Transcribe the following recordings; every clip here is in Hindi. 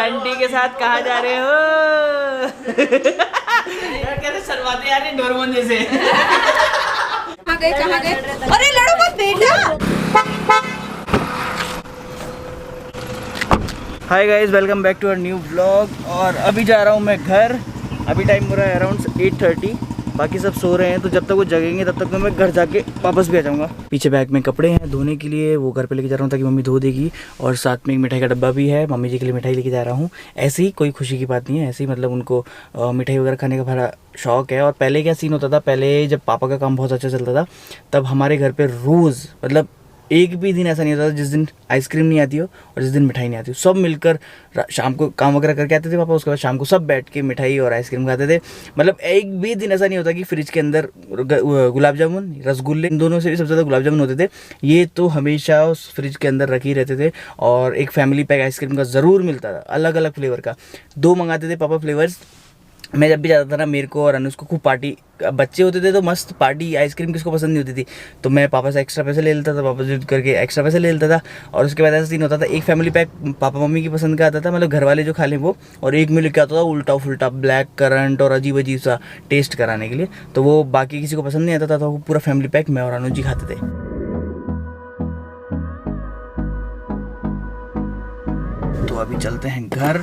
आंटी के साथ कहाँ जा रहे हो? कैसे शर्माते यार डोरेमोन जैसे। कहाँ गए? अरे लड़ो मत बेटा। Hi guys, welcome back to our new vlog. और अभी जा रहा हूँ मैं घर। अभी टाइम हो रहा है अराउंड 8:30। बाकी सब सो रहे हैं, तो जब तक वो जगेंगे तब तक तो मैं घर जाके वापस भी आ जाऊँगा। पीछे बैग में कपड़े हैं धोने के लिए, वो घर पे लेके जा रहा हूँ ताकि मम्मी धो देगी। और साथ में एक मिठाई का डब्बा भी है, मम्मी जी के लिए मिठाई लेके जा रहा हूँ। ऐसे ही कोई खुशी की बात नहीं है, ऐसे ही मतलब उनको मिठाई वगैरह खाने का बड़ा शौक है। और पहले क्या सीन होता था, पहले जब पापा का काम बहुत अच्छा चलता था तब हमारे घर पे रोज़ मतलब एक भी दिन ऐसा नहीं होता था जिस दिन आइसक्रीम नहीं आती हो और जिस दिन मिठाई नहीं आती हो। सब मिलकर शाम को काम वगैरह करके आते थे पापा, उसके बाद शाम को सब बैठ के मिठाई और आइसक्रीम खाते थे। मतलब एक भी दिन ऐसा नहीं होता कि फ्रिज के अंदर गुलाब जामुन, रसगुल्ले, इन दोनों से भी सबसे ज़्यादा गुलाब जामुन होते थे। ये तो हमेशा उस फ्रिज के अंदर रखे ही रहते थे। और एक फैमिली पैक आइसक्रीम का ज़रूर मिलता था, अलग अलग फ्लेवर का। 2 मंगाते थे पापा फ्लेवर्स। मैं जब भी जाता था ना, मेरे को और अनुज को खूब पार्टी, बच्चे होते थे तो मस्त पार्टी, आइसक्रीम किसको पसंद नहीं होती थी। तो मैं पापा से एक्स्ट्रा पैसे ले लेता था, पापा जिद करके एक्स्ट्रा पैसे ले लेता था। और उसके बाद ऐसा सीन होता था, एक फैमिली पैक पापा मम्मी की पसंद का आता था, मतलब घर वाले जो खा लें वो, और एक में लेके आता था उल्टा फुल्टा ब्लैक करंट और अजीब अजीब सा टेस्ट कराने के लिए। तो वो बाकी किसी को पसंद नहीं आता था, तो वो पूरा फैमिली पैक मैं और अनुज जी खाते थे। तो अभी चलते हैं घर।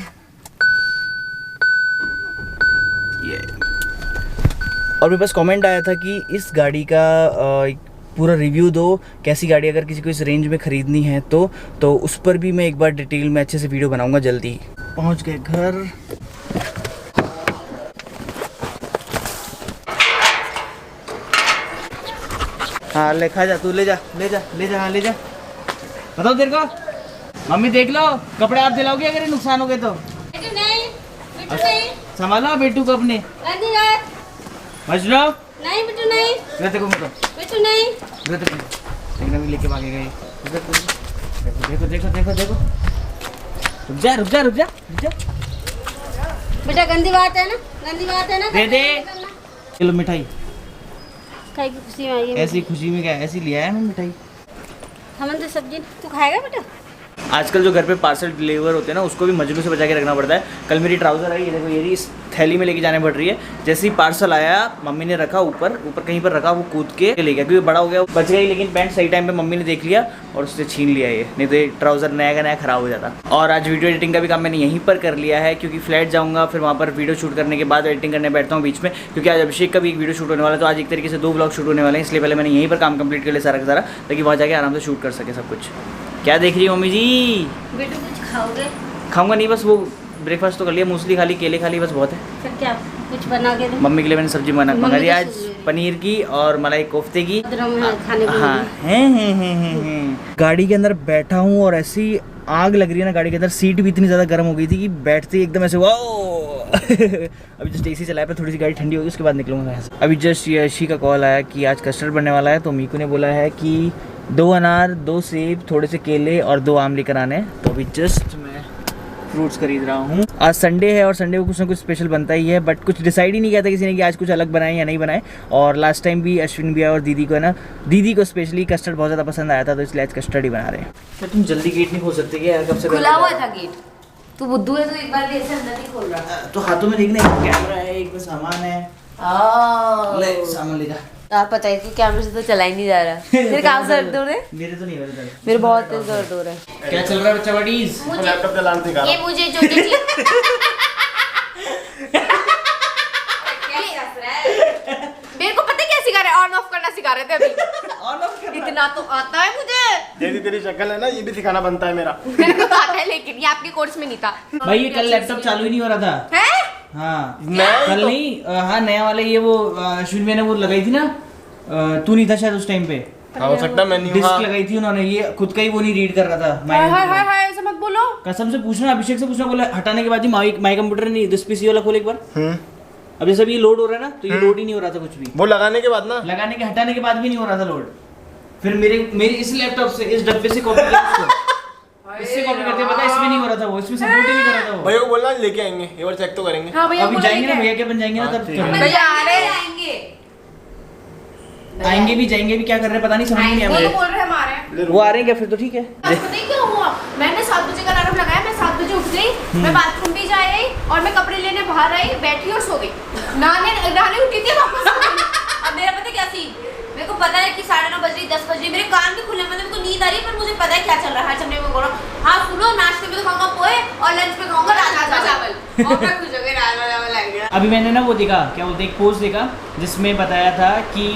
और मेरे पास कमेंट आया था कि इस गाड़ी का पूरा रिव्यू दो, कैसी गाड़ी अगर किसी को इस रेंज में ख़रीदनी है तो उस पर भी मैं एक बार डिटेल में अच्छे से वीडियो बनाऊंगा जल्दी। पहुंच गए घर। हाँ ले, खा जा तू, ले जा हाँ ले जा। बताओ तेरे को मम्मी देख लो, कपड़े आप दिलाओगे अगर नुकसान हो गए तो? नहीं संभालो बेटू को अपने। मजलो नहीं बेटू नहीं, रहते को मत बेटू नहीं, रहते को देखना भी लेके भागे गए। देखो देखो देखो देखो, रुक जा। बेटा गंदी बात है ना, दे दे चलो मिठाई। खाई की खुशी में आई है। ऐसी खुशी में क्या, ऐसी लिया है मैं मिठाई। हम तो सब्जी तू खाएगा बेटा? आजकल जो घर पे पार्सल डिलीवर होते हैं ना, उसको भी मजनू से बचा के रखना पड़ता है। कल मेरी ट्राउज़र आई, ये देखो, ये इस थैली में लेके जाने पड़ रही है। जैसे ही पार्सल आया मम्मी ने रखा ऊपर कहीं पर रखा, वो कूद के ले गया क्योंकि बड़ा हो गया, बच गई। लेकिन पैंट सही टाइम पे मम्मी ने देख लिया और उससे छीन लिया ये, नहीं तो ये ट्राउज़र नया का नया ख़राब हो जाता। और आज वीडियो एडिटिंग का भी काम मैंने यहीं पर कर लिया है, क्योंकि फ्लैट जाऊँगा, फिर वहाँ पर वीडियो शूट करने के बाद एडिटिंग करने बैठता हूँ बीच में, क्योंकि आज अभिषेक का भी एक वीडियो शूट होने वाला है। तो आज एक तरीके से 2 ब्लॉग शूट होने वाले हैं, इसलिए पहले मैंने यहीं पर काम कंप्लीट कर लिया सारा का सारा, ताकि वहाँ जाके आराम से शूट कर सके सब कुछ। क्या देख रही हो मम्मी जी? बेटू कुछ खाओगे? खाऊंगा नहीं, बस वो ब्रेकफास्ट तो कर लिया, मूसली खा ली, केले खा ली, बस बहुत है। फिर क्या कुछ बना के दो? मम्मी के लिए मैंने सब्जी मंगा दी आज, पनीर की और मलाई कोफ्ते की। खाने को हाँ हैं। गाड़ी के अंदर बैठा हूँ और ऐसी आग लग रही है ना गाड़ी के अंदर। सीट भी इतनी ज़्यादा गर्म हो गई थी कि बैठते ही एकदम ऐसे वाओ। अभी जस्ट एसी चलाया पे, थोड़ी सी गाड़ी ठंडी होगी उसके बाद निकलूंगा यहाँ से। अभी जस्ट यशी का कॉल आया कि आज कस्टर्ड बनने वाला है, तो मीकू ने बोला है कि 2 अनार, 2 सेब, थोड़े से केले और 2 आम लेकर आने। तो अभी जस्ट मैं फ्रूट्स खरीद रहा हूँ। आज संडे है और संडे को कुछ ना कुछ स्पेशल बनता ही है, बट कुछ डिसाइड ही नहीं किया था किसी ने कि आज कुछ अलग बनाए या नहीं बनाए। और लास्ट टाइम भी अश्विन भी आया और दीदी को है ना, दीदी को स्पेशली कस्टर्ड बहुत ज़्यादा पसंद आया था, तो इसलिए आज कस्टर्ड ही बना रहे हैं। क्या तुम जल्दी गेट नहीं खोल सकते क्या? कब से खुला हुआ था गेट? तू बुद्धू है तो एक बार भी ऐसे अंदर नहीं खोल रहा। तो हाथों में देखने कैमरा है, एक में सामान है। ले सामान ले जा। आप पता है कि कैमरे से तो चला ही नहीं जा रहा। फिर कहाँ से दर्द हो रहे? मेरे तो नहीं हो रहा, मेरे बहुत तेज दर्द हो रहा है। क्या चल रहा है बच्चा बडीज? लैपटॉप चलाना सिखा रहा हूं। ये मुझे जो चीज मेरे को पता है क्या सिखा रहे हैं? ऑन ऑफ करना सिखा रहे थे अभी। ऑन ऑफ करना इतना तो आता है मुझे। जैसी तेरी शक्ल है ना, ये भी सिखाना बनता है मेरा। मेरे को तो आता है, लेकिन ये आपके कोर्स में नहीं था। भाई ये कल लैपटॉप चालू ही नहीं हो रहा था। हैं? हाँ नहीं कल तो- नहीं, हाँ नया वाला ये वो अश्विन मैंने वो लगाई थी ना, तू नहीं था शायद उस टाइम पे, हो सकता है मैं नहीं डिस्क हूं। लगाई थी उन्होंने, ये खुद का ही वो नहीं रीड कर रहा था। हाय हाय हाय हाय, ऐसे मत बोलो। कसम से पूछना, अभिषेक से पूछना, बोला हटाने के बाद ही माई कंप्यूटर नहीं, दिस पीसी वाला खोल एक बार। अब जैसे ये लोड हो रहा है ना, तो ये लोड ही नहीं हो रहा था कुछ भी। वो लगाने के बाद ना, लगाने के हटाने के बाद भी नहीं हो रहा था लोड। फिर मेरी इस लैपटॉप से, इस डब्बे से कॉपी किया इसको, इससे कॉपी करते पता है, इसमें नहीं हो रहा था वो, इसमें सपोर्ट ही नहीं कर रहा था वो। भैया को बोलना लेके आएंगे, एक बार चेक तो करेंगे। हाँ भैया अभी जाएंगे ना, भैया के बन जाएंगे ना, तब ठीक है। भैया आ रहे आएंगे। आएंगे भी जाएंगे भी, क्या कर रहे हैं पता नहीं, समझ नहीं आया वो तो मुझे। बोल रहे हैं हमारे। वो आ रहे हैं क्या फिर तो ठीक है। आपको नहीं क्या हुआ, मैंने 7 बजे का अलार्म लगाया, मैं 7 बजे उठ गई, मैं बाथरूम भी जा आई और मैं कपड़े लेने बाहर आई, बैठी और सो गई। नाने उठी थी वापस सो गई। अब मेरा पता क्या सीन, मेरे को पता है कि 9:30 बज रही, 10 बज रही, मेरे कान भी खुले, मतलब मेरे को नींद आ रही है, पर मुझे पता है क्या चल रहा है। हर चमड़े में बोल रहा हूँ, हाँ सुनो, नाश्ते में तो खाऊंगा पोहे और लंच में खाऊंगा राजमा चावल। और मैं खुश हो गई, राजमा चावल आ गया। अभी मैंने ना वो देखा, क्या बोलते हैं, एक पोस्ट देखा जिसमें बताया था कि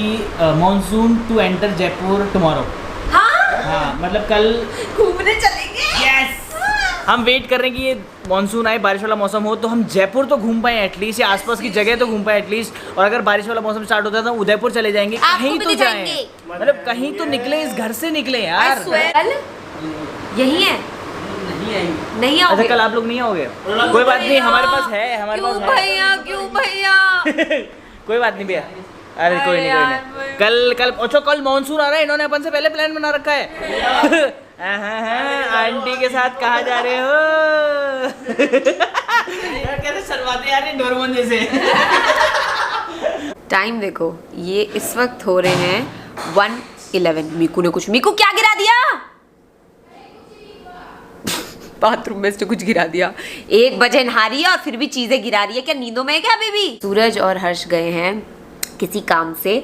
monsoon to enter Jaipur tomorrow. हाँ मतलब कल घूमने चलेंगे। यस, हम वेट कर रहे हैं कि ये मानसून आए, बारिश वाला मौसम हो तो हम जयपुर तो घूम पाए एटलीस्ट, या आसपास की जगह तो घूम पाए एटलीस्ट। और अगर बारिश वाला मौसम स्टार्ट होता है तो उदयपुर चले जाएंगे, आपको कहीं भी तो दिखाएंगे। जाएं, मतलब कहीं तो निकले, इस घर से निकले यार। कल यही है, नहीं अच्छा आओगे? कल आप लोग नहीं आओगे, कोई बात नहीं, हमारे पास है, हमारे पास क्यों है। भैया, क्यों भैया? कोई बात नहीं भैया, अरे कोई नहीं, कोई नहीं। कल अच्छा कल मानसून आ रहा है, इन्होंने अपन से पहले प्लान बना रखा है। आंटी के साथ कहाँ जा रहे हो? यार कैसे शर्माते यार, डोरेमोन जैसे। टाइम देखो, ये इस वक्त हो रहे हैं 1:11। मीकू क्या गिरा दिया? बाथरूम में से कुछ गिरा दिया। 1 बजे नहा रही है और फिर भी चीजें गिरा रही है, क्या नींदों में है क्या बेबी? सूरज और हर्ष गए हैं किसी काम से।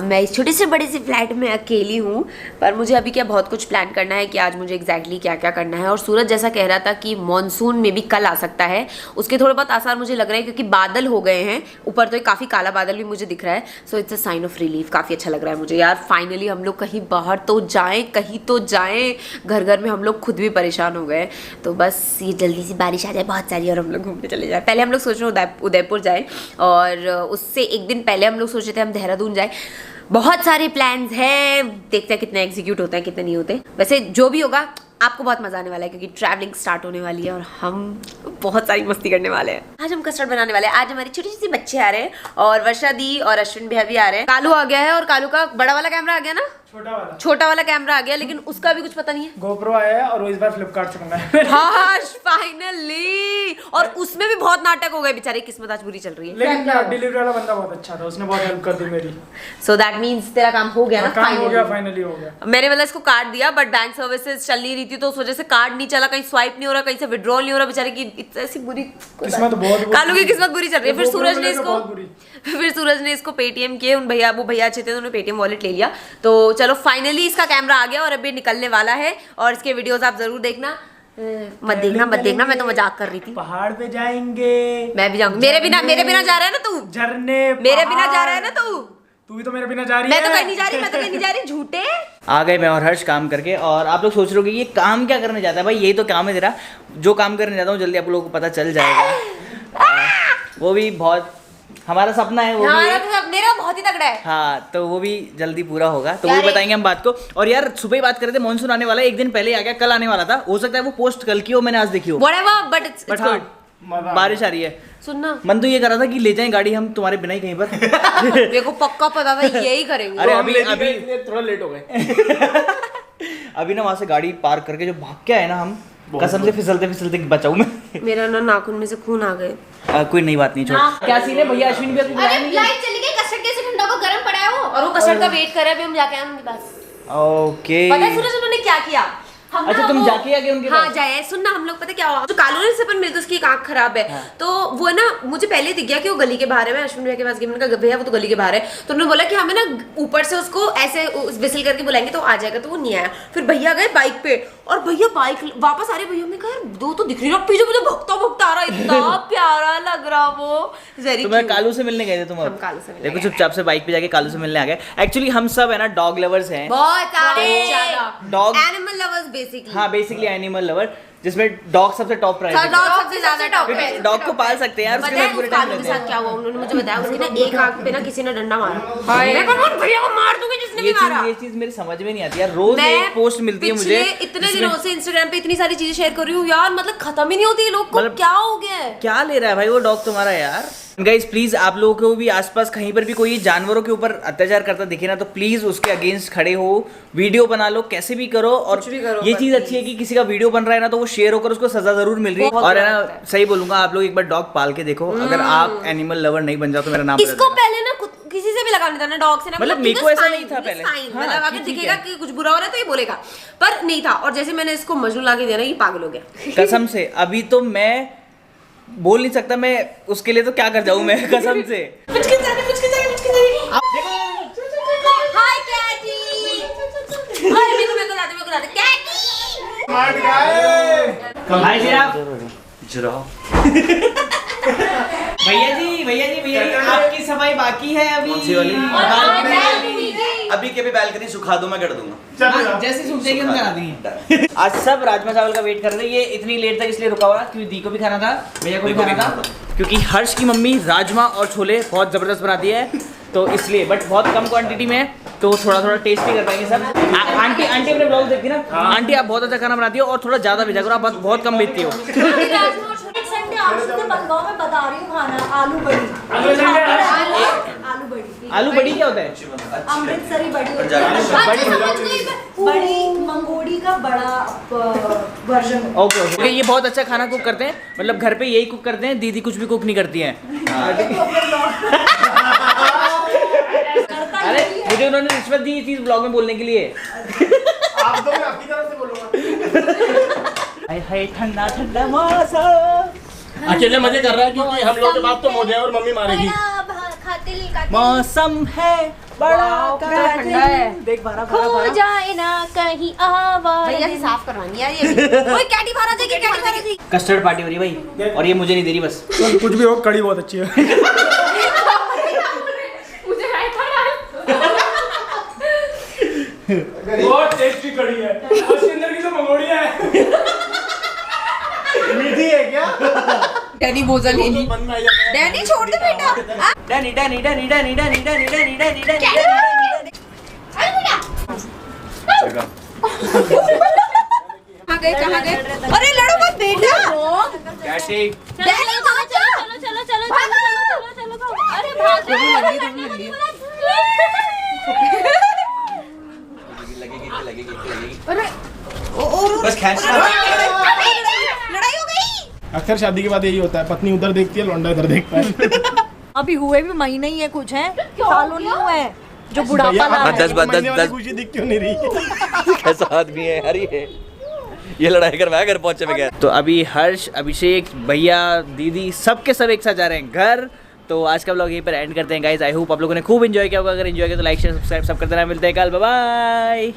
मैं इस छोटे से बड़े से फ्लैट में अकेली हूँ, पर मुझे अभी क्या बहुत कुछ प्लान करना है कि आज मुझे एग्जैक्टली क्या क्या करना है। और सूरज जैसा कह रहा था कि मॉनसून में भी कल आ सकता है, उसके थोड़े बहुत आसार मुझे लग रहे हैं क्योंकि बादल हो गए हैं ऊपर, तो एक काफ़ी काला बादल भी मुझे दिख रहा है। So it's a sign of relief, काफ़ी अच्छा लग रहा है मुझे यार। फाइनली हम लोग कहीं बाहर तो जाएँ, कहीं तो जाएँ। घर में हम लोग खुद भी परेशान हो गए, तो बस ये जल्दी सी बारिश आ जाए बहुत सारी और हम लोग घूमने चले जाए। पहले हम लोग सोच रहे हैं उदयपुर जाए, और उससे एक दिन पहले हम लोग सोच रहे थे हम देहरादून जाए। बहुत सारे प्लान्स हैं, देखते हैं कितने एग्जीक्यूट होते हैं कितने नहीं होते। वैसे जो भी होगा आपको बहुत मजा आने वाला है क्योंकि ट्रैवलिंग स्टार्ट होने वाली है और हम बहुत सारी मस्ती करने वाले हैं। आज हम कस्टर्ड बनाने वाले हैं। आज हमारी छोटी छोटी बच्चे आ रहे हैं और वर्षा दी और अश्विन भैया भी आ रहे हैं। कालू आ गया है और कालू का बड़ा वाला कैमरा आ गया ना, छोटा वाला कैमरा आ गया, लेकिन उसका भी कुछ पता नहीं है। गोप्रो आया है और वो इस बार फ्लिपकार्ट से मंगाया है। हाँ फाइनली, और उसमें भी बहुत नाटक हो गए बेचारे, किस्मत आज बुरी चल रही है। लेकिन डिलीवरी वाला बंदा बहुत अच्छा था, उसने बहुत हेल्प कर दी मेरी। सो दैट मींस तेरा काम हो गया ना, काम हो गया, फाइनली हो गया। मैंने मतलब इसको कार्ड दिया, बट बैंक सर्विसेज चल नहीं रही थी तो उस वजह से कार्ड नहीं चला, कहीं स्वाइप नहीं हो रहा, कहीं से विड्रॉल नहीं हो रहा। बेचारे की ऐसी बुरी किस्मत बहुत कालू की किस्मत बुरी चल रही है। फिर सूरज ने इसको बहुत बुरी। फिर सूरज ने इसको पेटीएम किए, उन भैया, वो भैया अच्छे थे तो उन्होंने पेटीएम वॉलेट ले लिया। तो चलो फाइनली इसका कैमरा आ गया और अभी निकलने वाला है, और इसके वीडियोस आप जरूर देखना। मत देखना, मैं तो मजाक कर रही थी। पहाड़ पे जाएंगे, मैं भी जाऊंगी। मेरे बिना जा रहा है ना तू, झरने, मेरे बिना जा रहा है ना तू। तू भी तो मेरे बिना जा रही है। मैं तो कहीं नहीं जा रही, मैं तो कहीं नहीं जा रही, झूठे। आ गए मैं और हर्ष काम करके, और आप लोग सोच रहे हो कि ये काम क्या करने जाता है। भाई यही तो काम है तेरा, जो काम करने जाता हूँ जल्दी आप लोगों को पता चल जाएगा। वो भी बहुत हमारा सपना है, वो भी हमारा है। तो मेरा बहुत ही तगड़ा है। हाँ तो वो भी जल्दी पूरा होगा, तो वो यार भी बताएंगे हम बात को। और यार सुबह ही बात कर रहे थे मानसून आने वाला है, एक दिन पहले ही आ गया, कल आने वाला था। हो सकता है वो पोस्ट कल की हो, मैंने आज देखी हो। Whatever, but it's but good. हाँ बारिश आ रही है। सुनना, मन तो ये कर रहा था कि ले जाएं गाड़ी हम तुम्हारे बिना ही कहीं पर। मेरे को पक्का पता था यही करेंगे। अरे तो अभी हम अभी थोड़ा लेट हो गए। अभी ना वहां से गाड़ी पार्क करके जो भाग के आए ना हम, कसम से फिसलते फिसलते बचाऊ मैं। मेरा ना नाखून में से खून आ गए। कोई नई बात नहीं, छोड़। क्या सीन है भैया, अश्विन भैया अरे लाइट चली गई, कस्टर्ड कैसे ठंडा को गर्म पड़ा है वो, और वो कस्टर्ड का वेट कर रहे हैं, अभी हम जाके आए उनके पास। ओके। पता है सूरज उन्होंने क्या किया? हम अच्छा ना तुम वो- जाके आ गए उनके हाँ पास? जाए। सुनना, हम लोग पता क्या हुआ, जो कालू से अपन मिलते उसकी एक आंख खराब है। तो वो ना मुझे पहले दिख गया कि वो गली के बाहर है। मैं अश्विन भैया के पास गई, मैंने कहा भैया वो तो गली के बाहर है। तो उन्होंने बोला कि हमें ना ऊपर से उसको ऐसे विसिल करके बुलाएंगे तो आ जाएगा, तो वो नहीं आया। फिर भैया गए बाइक पे, और भैया बाइक वापस आ रहे, भैया मैं कहा दो तो दिख रही ना, पीछे मुझे भगता आ रहा, इतना प्यारा लग रहा वो। तो मैं कालू से मिलने गए थे तुम? हम कालू से मिलने देखो चुपचाप से बाइक पे जाके कालू से मिलने आ गए। एक्चुअली हम सब है ना डॉग लवर्स हैं, बहुत ज्यादा Dog- एनिमल लवर्स बेसिकली। हाँ बेसिकली एनिमल लवर, जिसमें डॉग सबसे टॉप डॉग प्रायोरिटी। सबसे ज्यादा टॉप है। डॉग को पाल सकते हैं यार, उसके पता है साथ पूरे उस टाइम कालू के रहते हैं। साथ क्या हुआ, उन्होंने मुझे बताया उसकी ना एक आंख पे ना किसी ने डंडा मारा। मैं कहा भैया को मार दूंगी जिसने भी मारा। ये चीज मेरी समझ में नहीं आती यार, रोज मैं एक पोस्ट मिलती है मुझे पिछले इतने जिसमें- दिनों से इंस्टाग्राम पे इतनी सारी चीजें शेयर कर रही हूँ यार, मतलब खत्म ही नहीं होती। लोग को मतलब- क्या हो गया है? क्या ले रहा है भाई वो डॉग तुम्हारा यार। गाइस प्लीज आप लोगों को भी आसपास कहीं पर भी कोई जानवरों के ऊपर अत्याचार करता दिखे ना, तो प्लीज उसके अगेंस्ट खड़े हो, वीडियो बना लो, कैसे भी करो। और कुछ भी करो, ये पर चीज अच्छी है कि किसी का वीडियो बन रहा है ना तो वो शेयर होकर उसको सजा जरूर मिल रही है। बहुत और है बुरा ना लगता है। सही बोलूंगा, आप लोग एक बार डॉग पाल के देखो, अगर आप एनिमल लवर नहीं बन जाओ तो मेरा नाम बदल इसको देना। पहले ना किसी से भी लगाने था ना डॉग से ना, मतलब मेरे को ऐसा नहीं था पहले। हाँ, मतलब अगर ठीक दिखेगा है। कि कुछ बुरा हो रहा है तो ये बोलेगा, पर नहीं था। और जैसे मैंने इसको मजनू ला के दिया ना, ये पागल हो गया कसम से। अभी तो मैं बोल नहीं सकता, मैं उसके लिए तो क्या कर जाऊं मैं कसम से। हाय कैटी, हाय मेरे को लाते कैटी। हाय जिराफ। भैया जी आपकी सफाई बाकी है अभी। कौन सी वाली? बालकनी। अभी के भी बैल्कनी सुखा दो, मैं कर दूंगा। हाँ, जैसे सूख जाएगी हम करा देंगे। आज सब राजमा चावल का वेट कर रहे हैं। ये इतनी लेट तक इसलिए रुका हुआ क्योंकि दी को भी खाना था, भैया को भी खाना था, क्योंकि हर्ष की मम्मी राजमा और छोले बहुत जबरदस्त बनाती है, तो इसलिए। बट बहुत कम क्वांटिटी में है, तो थोड़ा थोड़ा टेस्ट भी कर पाएंगे सब। आंटी अपने ब्लॉग देखती ना। आंटी आप बहुत अच्छा खाना बनाती हो और थोड़ा ज्यादा भेजा करो, आप बहुत कम भेजती हो। संडे आज से बनगांव में बता रही हूँ खाना आलू बड़ी। आलू बड़ी। आलू बड़ी क्या होता है? अमृतसरी बड़ी होती है। बड़ी मंगोड़ी का बड़ा वर्जन। ओके, ये बहुत अच्छा खाना कुक करते हैं, मतलब घर पे यही कुक करते हैं, दीदी कुछ भी कुक नहीं करती हैं। अरे मुझे उन्होंने रिश्वत दी ये चीज ब्लॉग में बोलने के लिए। आप दो, मैं आपकी तरफ से बोलूंगा। हाय ठंडा ठंडा मौसम। अकेले मजे कर रहा है क्योंकि हम लोग के बाद तो मोजे और मम्मी मारेगी। मौसम है बड़ा ठंडा है। देख भरा खो जाए ना कहीं आवाज़। भैया से साफ करवानी यार ये भी। ओए कैटी बाहर आ जाएगी, कैटी बाहर आ जाएगी। कस्टर्ड पार्टी हो रही है भाई, और ये मुझे नहीं दे रही बस। कुछ भी हो, कड़ी बहुत अच्छी है। मुझे रायता डाल। बहुत टेस्टी कड़ी है। उसके अंदर की तो मंगोड़ियाँ है। मीठी है क्या? डैनी बोझा ले ली। मन में आ जाता है। डैनी छोड़ दे बेटा। Danny Danny Danny Danny Danny Danny Danny Danny Danny कहाँ गए? अरे लड़ो मत बेटा। कैसे डैनी कहाँ जा? अरे भाग बस खींच लड़ाई हो गई। अक्सर शादी के बाद यही होता है, पत्नी उधर देखती है, लौंडा इधर देखता है। अभी हुए भी महीने ही है, कुछ है सालों नहीं हुए हैं जो बुढ़ापा भैया, ला आप रहे हैं। 10 महीने वाली 10 खुशी दिख क्यों नहीं रही? कैसा आदमी है यार ये लड़ाई करवाया घर पहुंचे बगैर। तो अभी हर्ष, अभिषेक, भैया, दीदी सबके सब एक साथ जा रहे हैं घर। तो आज का व्लॉग यहीं पर एंड करते हैं गाइस। आई होप आप लोगों ने खूब एंजॉय किया होगा। अगर एंजॉय किया तो लाइक शेयर सब्सक्राइब सब करते रहना। मिलते हैं कल, बाय बाय।